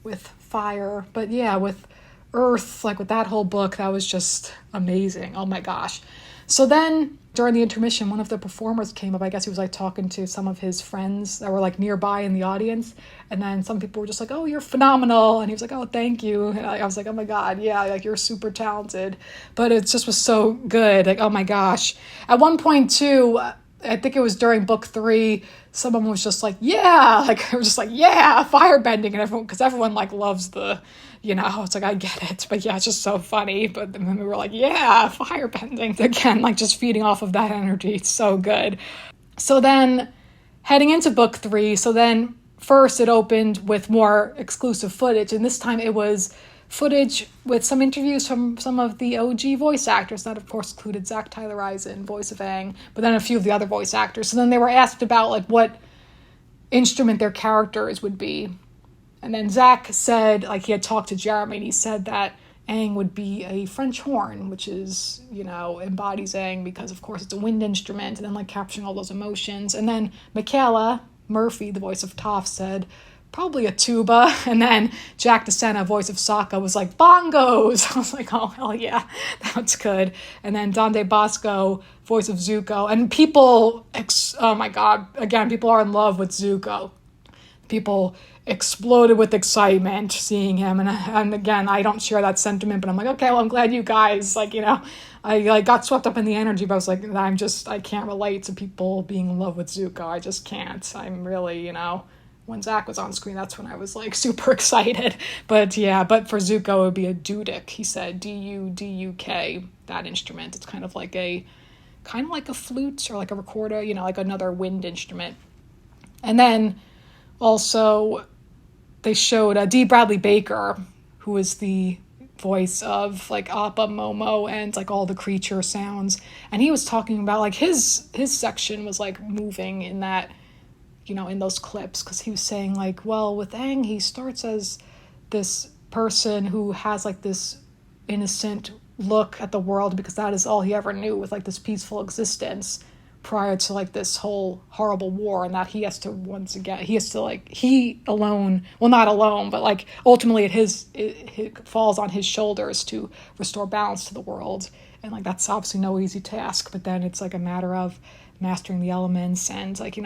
with fire, but yeah, with earth, like with that whole book, that was just amazing. Oh my gosh. So then During the intermission, one of the performers came up. I guess he was like talking to some of his friends that were like nearby in the audience. And then some people were just like, oh, you're phenomenal. And he was like, oh, thank you. And I was like, oh my God, yeah, like you're super talented. But it just was so good. Like, oh my gosh. At one point too, I think it was during book 3, someone was just like, yeah, like, it was just like, yeah, firebending, and everyone, because everyone like loves the, it's like, I get it, but yeah, it's just so funny. But then we were like, yeah, firebending again, like just feeding off of that energy. It's so good. So then heading into book 3, so then first it opened with more exclusive footage, and this time it was footage with some interviews from some of the OG voice actors. That, of course, included Zach Tyler Eisen, voice of Aang, but then a few of the other voice actors. So then they were asked about like what instrument their characters would be. And then Zach said, like, he had talked to Jeremy, and he said that Aang would be a French horn, which is, embodies Aang because, of course, it's a wind instrument, and then, like, capturing all those emotions. And then Michaela Murphy, the voice of Toph, said probably a tuba. And then Jack DeSena, voice of Sokka, was like, bongos. I was like, oh, hell yeah, that's good. And then Donde Bosco, voice of Zuko. And people, oh my God, again, people are in love with Zuko. People exploded with excitement seeing him. And again, I don't share that sentiment, but I'm like, okay, well, I'm glad you guys, I like got swept up in the energy, but I was like, I can't relate to people being in love with Zuko. I just can't. I'm really, when Zach was on screen, that's when I was like super excited. But yeah, but for Zuko, it would be a duduk. He said D-U-D-U-K, that instrument. It's kind of like a flute or like a recorder, like another wind instrument. And then also they showed Dee Bradley Baker, who is the voice of like Appa, Momo, and like all the creature sounds. And he was talking about like his section was like moving in that, in those clips, because he was saying like, well, with Aang, he starts as this person who has like this innocent look at the world because that is all he ever knew, with like this peaceful existence prior to like this whole horrible war, and that he has to he alone, well, not alone, but like ultimately it falls on his shoulders to restore balance to the world. And like that's obviously no easy task, but then it's like a matter of mastering the elements and like,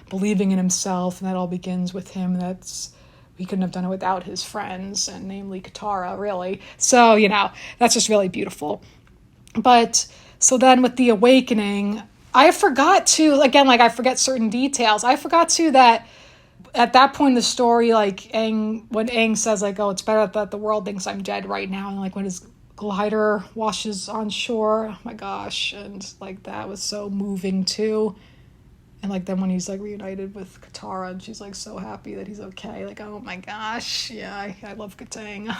believing in himself, and that all begins with him. He couldn't have done it without his friends, and namely Katara, really. So, that's just really beautiful. But so then with the awakening, I forgot to, again, like I forget certain details. I forgot to that at that point in the story, like when Aang says like, oh, it's better that the world thinks I'm dead right now. And like when his glider washes on shore, oh my gosh. And like that was so moving too. And like then when he's like reunited with Katara and she's like so happy that he's okay, like, oh my gosh, yeah, I love Katang.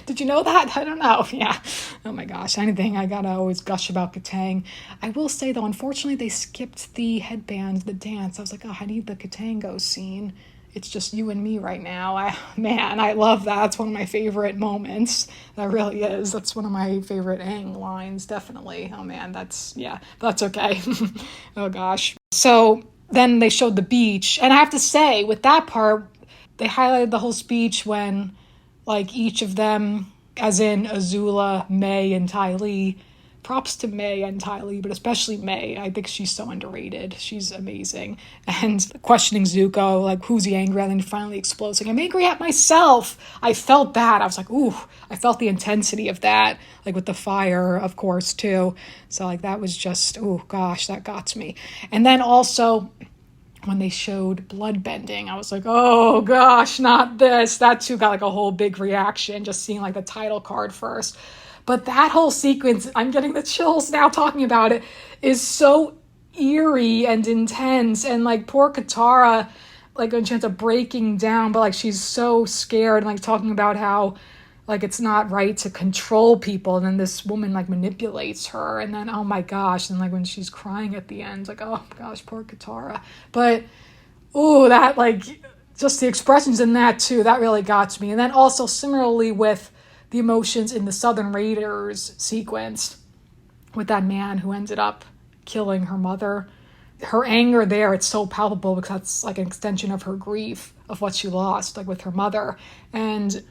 Did you know that? I don't know. Yeah. Oh my gosh, anything, I gotta always gush about Katang. I will say though, unfortunately they skipped the headband, the dance. I was like, oh, I need the Katango scene. It's just you and me right now. I love that. It's one of my favorite moments. That really is. That's one of my favorite Aang lines, definitely. Oh man, that's okay. Oh gosh. So then they showed the beach. And I have to say, with that part, they highlighted the whole speech when like each of them, as in Azula, May, and Ty Lee. Props to May and Ty Lee, but especially May. I think she's so underrated. She's amazing. And questioning Zuko, like, who's he angry at? And then finally explodes, like, I'm angry at myself. I felt that. I was like, ooh, I felt the intensity of that, like with the fire, of course, too. So, like, that was just, oh, gosh, that got to me. And then also, when they showed bloodbending, I was like, oh, gosh, not this. That, too, got, like, a whole big reaction, just seeing, like, the title card first. But that whole sequence, I'm getting the chills now talking about it, is so eerie and intense. And like poor Katara, like when she ends up breaking down, but like she's so scared and like talking about how like it's not right to control people. And then this woman like manipulates her. And then, oh my gosh. And like when she's crying at the end, like, oh gosh, poor Katara. But, oh, that like just the expressions in that too, that really got to me. And then also similarly with the emotions in the Southern Raiders sequence with that man who ended up killing her mother. Her anger there, it's so palpable because that's like an extension of her grief of what she lost, like with her mother. And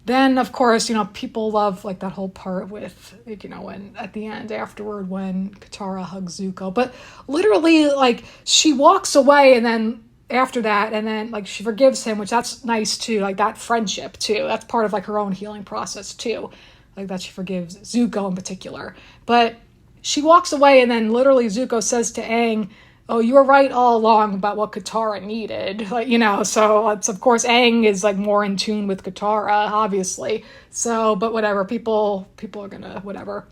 Then, of course, people love like that whole part with, when at the end afterward when Katara hugs Zuko. But literally, like, she walks away and then after that, and then like she forgives him, which that's nice too. Like that friendship too. That's part of like her own healing process too. Like that she forgives Zuko in particular. But she walks away and then literally Zuko says to Aang, "Oh, you were right all along about what Katara needed." Like, so it's, of course, Aang is like more in tune with Katara, obviously. So, but whatever, people are gonna, whatever,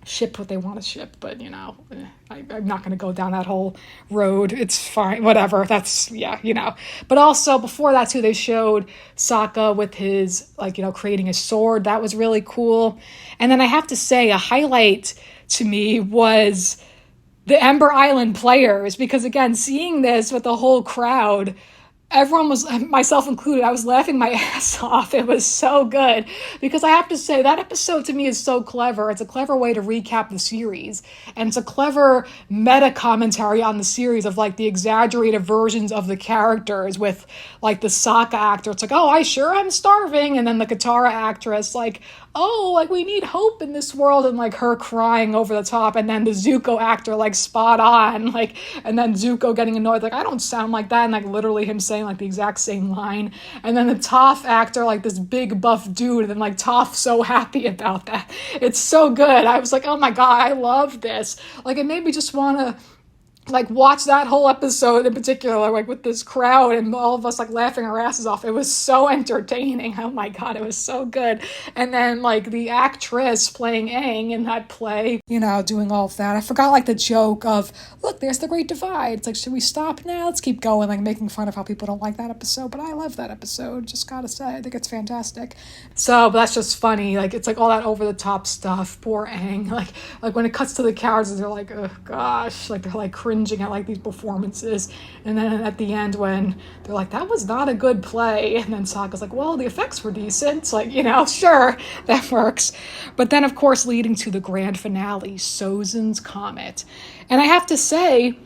ship what they want to ship, but I'm not gonna go down that whole road. It's fine, whatever, that's, But also, before that too, they showed Sokka with his, like, creating a sword. That was really cool. And then I have to say, a highlight to me was the Ember Island players, because again, seeing this with the whole crowd, everyone was, myself included, I was laughing my ass off. It was so good, because I have to say that episode to me is so clever. It's a clever way to recap the series, and it's a clever meta commentary on the series of like the exaggerated versions of the characters with like the Sokka actor. It's like, "Oh, I sure am starving," and then the Katara actress like, "Oh, like we need hope in this world," and like her crying over the top, and then the Zuko actor like spot on, like, and then Zuko getting annoyed like, "I don't sound like that," and like literally him saying like the exact same line, and then the Toph actor like this big buff dude, and then like Toph so happy about that. It's so good. I was like, oh my god, I love this. Like it made me just want to like watch that whole episode in particular, like with this crowd and all of us like laughing our asses off. It was so entertaining. Oh my god, it was so good. And then like the actress playing Aang in that play, doing all of that. I forgot like the joke of, "Look, there's the Great Divide." It's like, should we stop now? Let's keep going, like making fun of how people don't like that episode. But I love that episode, just gotta say. I think it's fantastic. So, but that's just funny. Like it's like all that over the top stuff. Poor Aang. Like when it cuts to the characters, they're like, oh gosh, like they're like cringing at like these performances, and then at the end when they're like, "That was not a good play," and then Sokka's like, "Well, the effects were decent." It's like, sure, that works. But then of course leading to the grand finale, Sozin's Comet. And I have to say,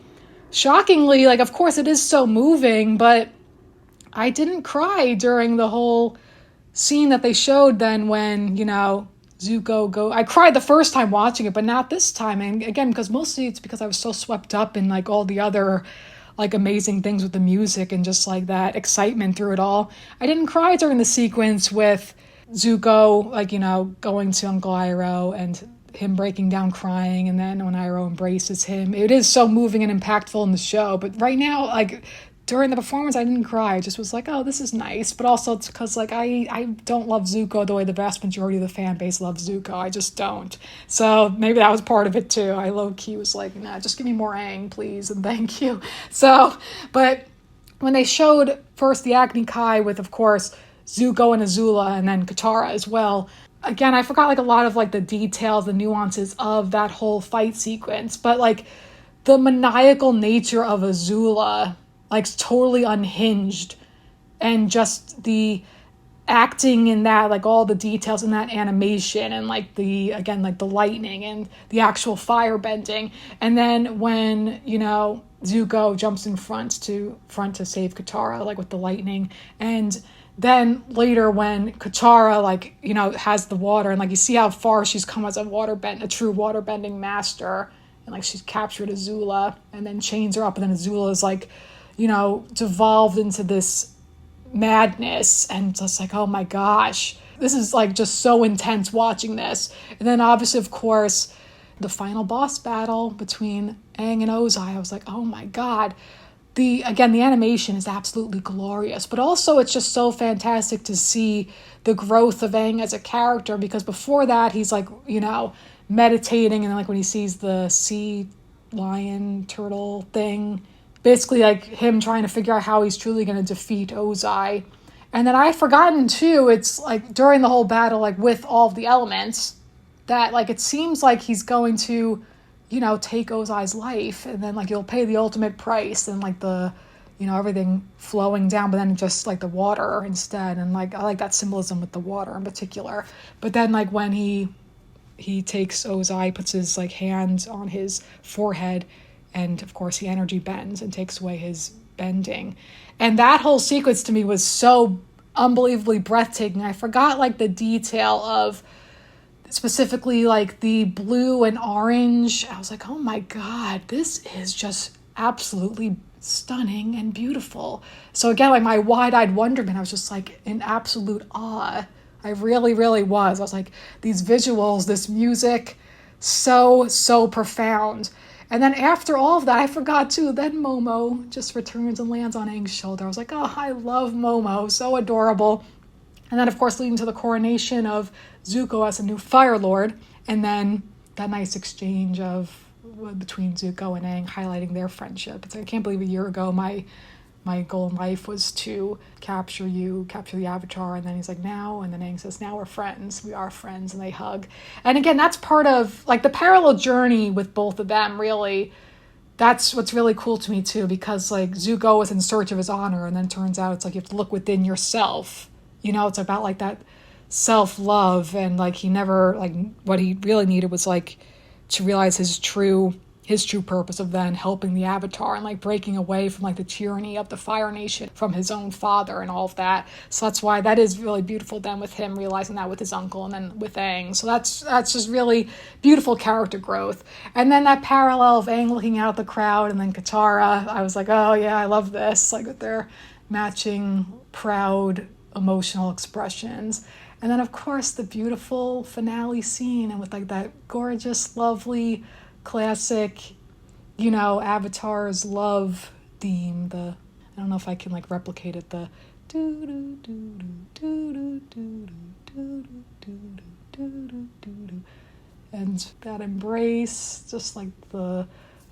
shockingly, like of course it is so moving, but I didn't cry during the whole scene that they showed then when, Zuko go. I cried the first time watching it, but not this time. And again, because mostly it's because I was so swept up in like all the other like amazing things with the music and just like that excitement through it all. I didn't cry during the sequence with Zuko, like, going to Uncle Iroh and him breaking down crying, and then when Iroh embraces him. It is so moving and impactful in the show, but right now, like during the performance, I didn't cry. I just was like, oh, this is nice. But also it's because like I don't love Zuko the way the vast majority of the fan base loves Zuko. I just don't. So maybe that was part of it too. I low-key was like, nah, just give me more Aang, please, and thank you. So, but when they showed first the Agni Kai with, of course, Zuko and Azula, and then Katara as well, again, I forgot like a lot of like the details, the nuances of that whole fight sequence. But like the maniacal nature of Azula, like totally unhinged, and just the acting in that, like all the details in that animation, and like the, again, like the lightning and the actual fire bending. And then when, Zuko jumps in front to save Katara, like with the lightning. And then later when Katara, like, has the water, and like you see how far she's come as a true water bending master, and like she's captured Azula and then chains her up, and then Azula is like, devolved into this madness, and just like, oh my gosh, this is like just so intense watching this. And then obviously, of course, the final boss battle between Aang and Ozai, I was like, oh my god. The animation is absolutely glorious, but also it's just so fantastic to see the growth of Aang as a character, because before that he's like, meditating, and then like when he sees the sea lion turtle thing, basically like him trying to figure out how he's truly going to defeat Ozai. And then I had forgotten too, it's like during the whole battle, like with all of the elements, that like it seems like he's going to, take Ozai's life, and then like he'll pay the ultimate price, and like the, everything flowing down, but then just like the water instead. And like I like that symbolism with the water in particular. But then like when he takes Ozai, puts his like hand on his forehead, and of course the energy bends and takes away his bending. And that whole sequence to me was so unbelievably breathtaking. I forgot like the detail of specifically like the blue and orange. I was like, oh my God, this is just absolutely stunning and beautiful. So again, like my wide-eyed wonderment, I was just like in absolute awe. I really, really was. I was like, these visuals, this music, so profound. And then after all of that, I forgot too, then Momo just returns and lands on Aang's shoulder. I was like, oh, I love Momo, so adorable. And then, of course, leading to the coronation of Zuko as a new Fire Lord. And then that nice exchange of between Zuko and Aang, highlighting their friendship. It's like, I can't believe a year ago my goal in life was to capture the Avatar. And then he's like, now, and then Aang says, now we're friends. We are friends. And they hug. And again, that's part of like the parallel journey with both of them, really. That's what's really cool to me too, because like Zuko is in search of his honor, and then turns out it's like you have to look within yourself. You know, it's about like that self-love, and like he never, like what he really needed was like to realize his true purpose of then helping the Avatar and like breaking away from like the tyranny of the Fire Nation from his own father and all of that. So that's why that is really beautiful then with him realizing that with his uncle and then with Aang. So that's just really beautiful character growth. And then that parallel of Aang looking out at the crowd and then Katara, I was like, oh yeah, I love this. Like with their matching proud emotional expressions. And then of course the beautiful finale scene and with like that gorgeous, lovely, classic, you know, Avatar's love theme. I don't know if I can like replicate it. The and that embrace, just like the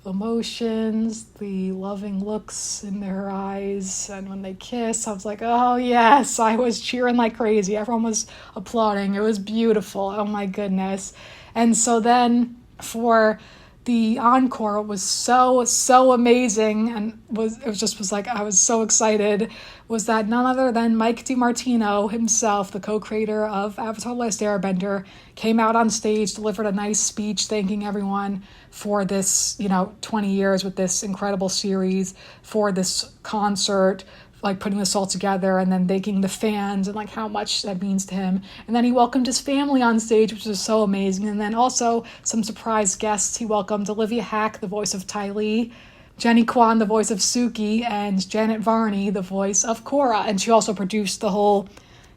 emotions, the loving looks in their eyes, and when they kiss, I was like, oh yes, I was cheering like crazy. Everyone was applauding. It was beautiful. Oh my goodness. And so then for the encore, was so amazing, and was like I was so excited, was that none other than Mike DiMartino himself, the co-creator of Avatar: Last Airbender, came out on stage, delivered a nice speech thanking everyone for this, 20 years with this incredible series, for this concert, like putting this all together, and then thanking the fans and like how much that means to him. And then he welcomed his family on stage, which was so amazing. And then also some surprise guests. He welcomed Olivia Hack, the voice of Ty Lee, Jenny Kwan, the voice of Suki, and Janet Varney, the voice of Korra. And she also produced the whole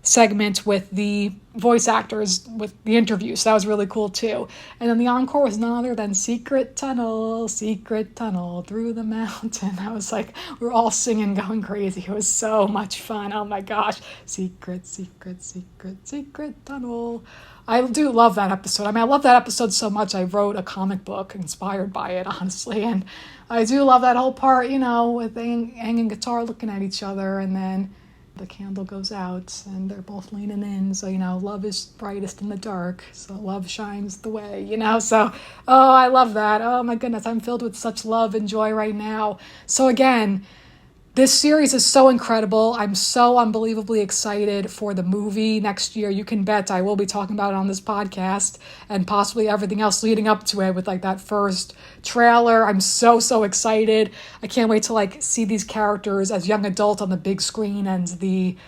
segment with the voice actors with the interview, so that was really cool too. And then the encore was none other than Secret Tunnel through the mountain. I was like, we were all singing, going crazy. It was so much fun. Oh my gosh. Secret Tunnel. I do love that episode. I mean, I love that episode so much I wrote a comic book inspired by it, honestly. And I do love that whole part, with Aang and Katara looking at each other, and then the candle goes out and they're both leaning in. So, love is brightest in the dark. So love shines the way, So, oh, I love that. Oh my goodness, I'm filled with such love and joy right now. So again, this series is so incredible. I'm so unbelievably excited for the movie next year. You can bet I will be talking about it on this podcast and possibly everything else leading up to it with like that first trailer. I'm so excited. I can't wait to like see these characters as young adults on the big screen, and the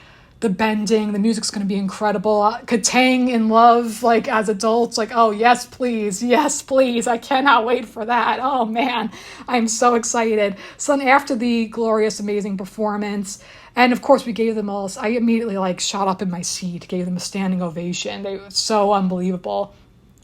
bending, the music's going to be incredible. Katang in love, like as adults, like, oh yes please, I cannot wait for that. Oh man, I'm so excited. So then after the glorious, amazing performance, and of course we gave them all, I immediately like shot up in my seat, gave them a standing ovation. They were so unbelievable,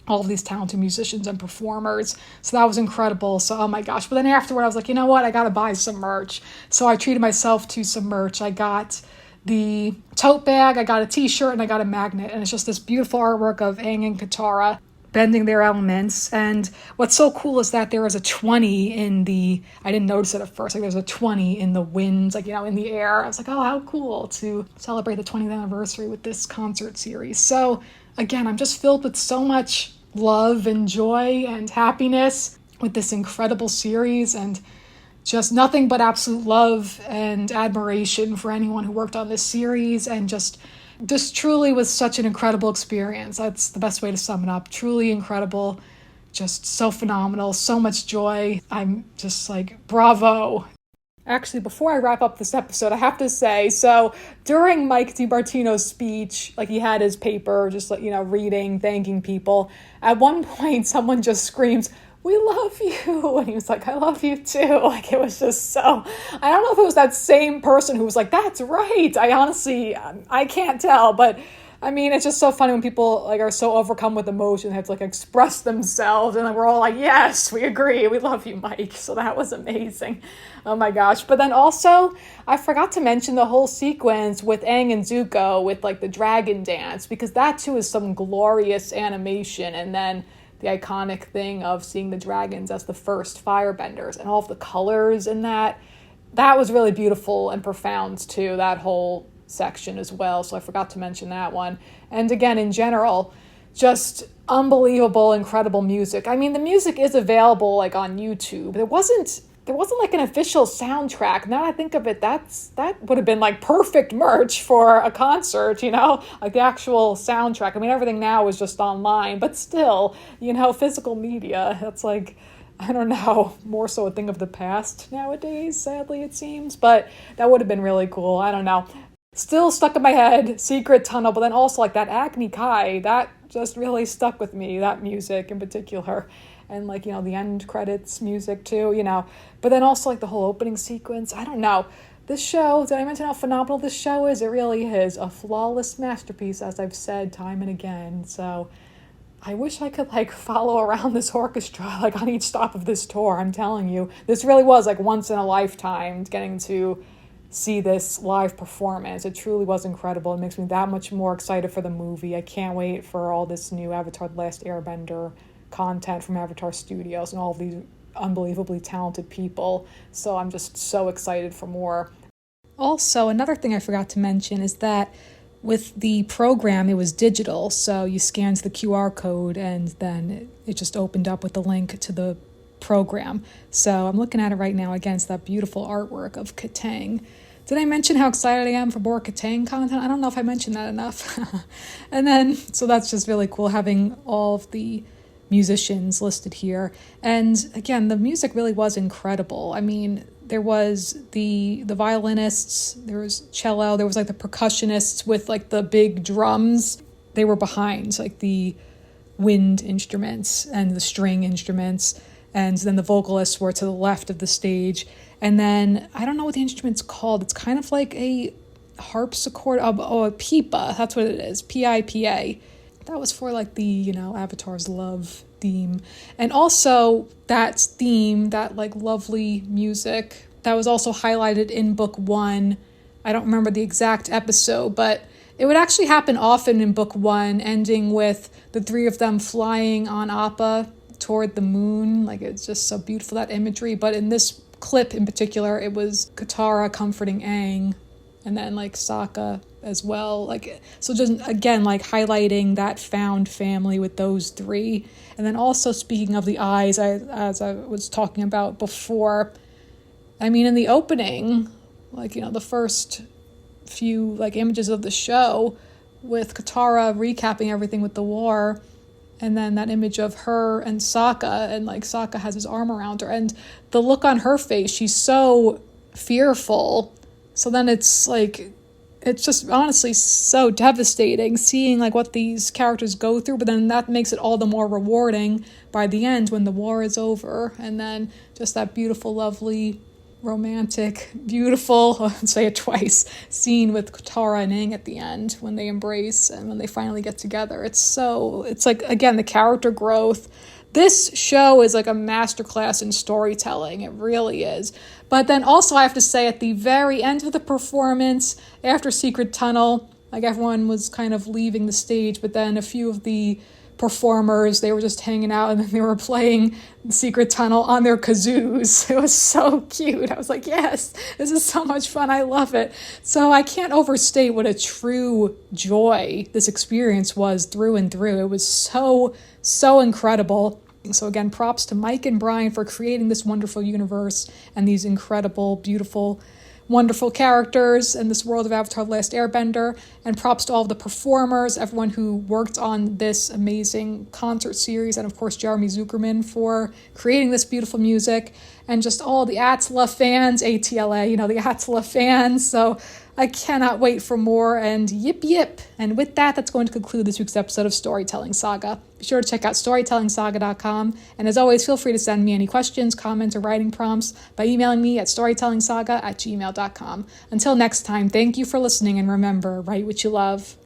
all of these talented musicians and performers. So that was incredible. So, oh my gosh. But then afterward I was like, you know what, I gotta buy some merch. So I treated myself to some merch. I got the tote bag, I got a t-shirt, and I got a magnet, and it's just this beautiful artwork of Aang and Katara bending their elements. And what's so cool is that there is a 20 in the, I didn't notice it at first, like there's a 20 in the winds, like, in the air. I was like, oh, how cool to celebrate the 20th anniversary with this concert series. So again, I'm just filled with so much love and joy and happiness with this incredible series, and just nothing but absolute love and admiration for anyone who worked on this series, and just truly was such an incredible experience. That's the best way to sum it up. Truly incredible, just so phenomenal, so much joy. I'm just like, bravo. Actually, before I wrap up this episode, I have to say, so during Mike DiMartino's speech, like he had his paper, just like, reading, thanking people. At one point, someone just screams, "We love you." And he was like, "I love you too." Like, it was just so, I don't know if it was that same person who was like, "That's right." I honestly, I can't tell, but I mean, it's just so funny when people like are so overcome with emotion, they have to like express themselves, and like, we're all like, "Yes, we agree. We love you, Mike." So that was amazing. Oh my gosh. But then also, I forgot to mention the whole sequence with Aang and Zuko with like the dragon dance, because that too is some glorious animation. And then the iconic thing of seeing the dragons as the first firebenders and all of the colors in that was really beautiful and profound too, that whole section as well. So I forgot to mention that one. And again, in general, just unbelievable, incredible music. I mean, the music is available like on YouTube. There wasn't like an official soundtrack. Now that I think of it, that would have been like perfect merch for a concert, like the actual soundtrack. I mean, everything now is just online, but still, physical media, that's like, I don't know, more so a thing of the past nowadays, sadly it seems, but that would have been really cool. I don't know. Still stuck in my head, Secret Tunnel, but then also like that Agni Kai, that just really stuck with me, that music in particular. And like, the end credits music too, but then also like the whole opening sequence. I don't know. This show, did I mention how phenomenal this show is? It really is a flawless masterpiece, as I've said time and again. So I wish I could like follow around this orchestra like on each stop of this tour. I'm telling you, this really was like once in a lifetime getting to see this live performance. It truly was incredible. It makes me that much more excited for the movie. I can't wait for all this new Avatar: The Last Airbender content from Avatar Studios and all of these unbelievably talented people. So I'm just so excited for more. Also, another thing I forgot to mention is that with the program, it was digital. So you scanned the QR code and then it just opened up with the link to the program. So I'm looking at it right now. Again, it's that beautiful artwork of Katang. Did I mention how excited I am for more Katang content? I don't know if I mentioned that enough. And then, so that's just really cool having all of the musicians listed here. And again, the music really was incredible. I mean, there was the violinists, there was cello, there was like the percussionists with like the big drums. They were behind like the wind instruments and the string instruments. And then the vocalists were to the left of the stage. And then, I don't know what the instrument's called. It's kind of like a harpsichord, a pipa. That's what it is, P-I-P-A. That was for like the, Avatar's love theme. And also that theme, that like lovely music, that was also highlighted in book 1. I don't remember the exact episode, but it would actually happen often in book 1, ending with the 3 of them flying on Appa toward the moon. Like, it's just so beautiful, that imagery. But in this clip in particular, it was Katara comforting Aang, and then like Sokka as well. Like, so just again, like highlighting that found family with those 3. And then also speaking of the eyes, as I was talking about before, I mean, in the opening, like, the first few like images of the show with Katara recapping everything with the war, and then that image of her and Sokka, and like Sokka has his arm around her, and the look on her face, she's so fearful. So then it's like, it's just honestly so devastating seeing like what these characters go through, but then that makes it all the more rewarding by the end when the war is over. And then just that beautiful, lovely, romantic, beautiful, I'll say it twice, scene with Katara and Aang at the end when they embrace and when they finally get together. It's like, again, the character growth. This show is like a masterclass in storytelling. It really is. But then also I have to say, at the very end of the performance, after Secret Tunnel, like everyone was kind of leaving the stage, but then a few of the performers, they were just hanging out, and then they were playing Secret Tunnel on their kazoos. It was so cute. I was like, yes, this is so much fun. I love it. So I can't overstate what a true joy this experience was through and through. It was so, so incredible. So again, props to Mike and Brian for creating this wonderful universe and these incredible, beautiful, wonderful characters in this world of Avatar: The Last Airbender, and props to all of the performers, everyone who worked on this amazing concert series, and of course Jeremy Zuckerman for creating this beautiful music, and just all the ATLA fans, ATLA, the ATLA fans. So I cannot wait for more, and yip yip. And with that, that's going to conclude this week's episode of Storytelling Saga. Be sure to check out storytellingsaga.com, and as always, feel free to send me any questions, comments, or writing prompts by emailing me at storytellingsaga@gmail.com. Until next time, thank you for listening, and remember, write what you love.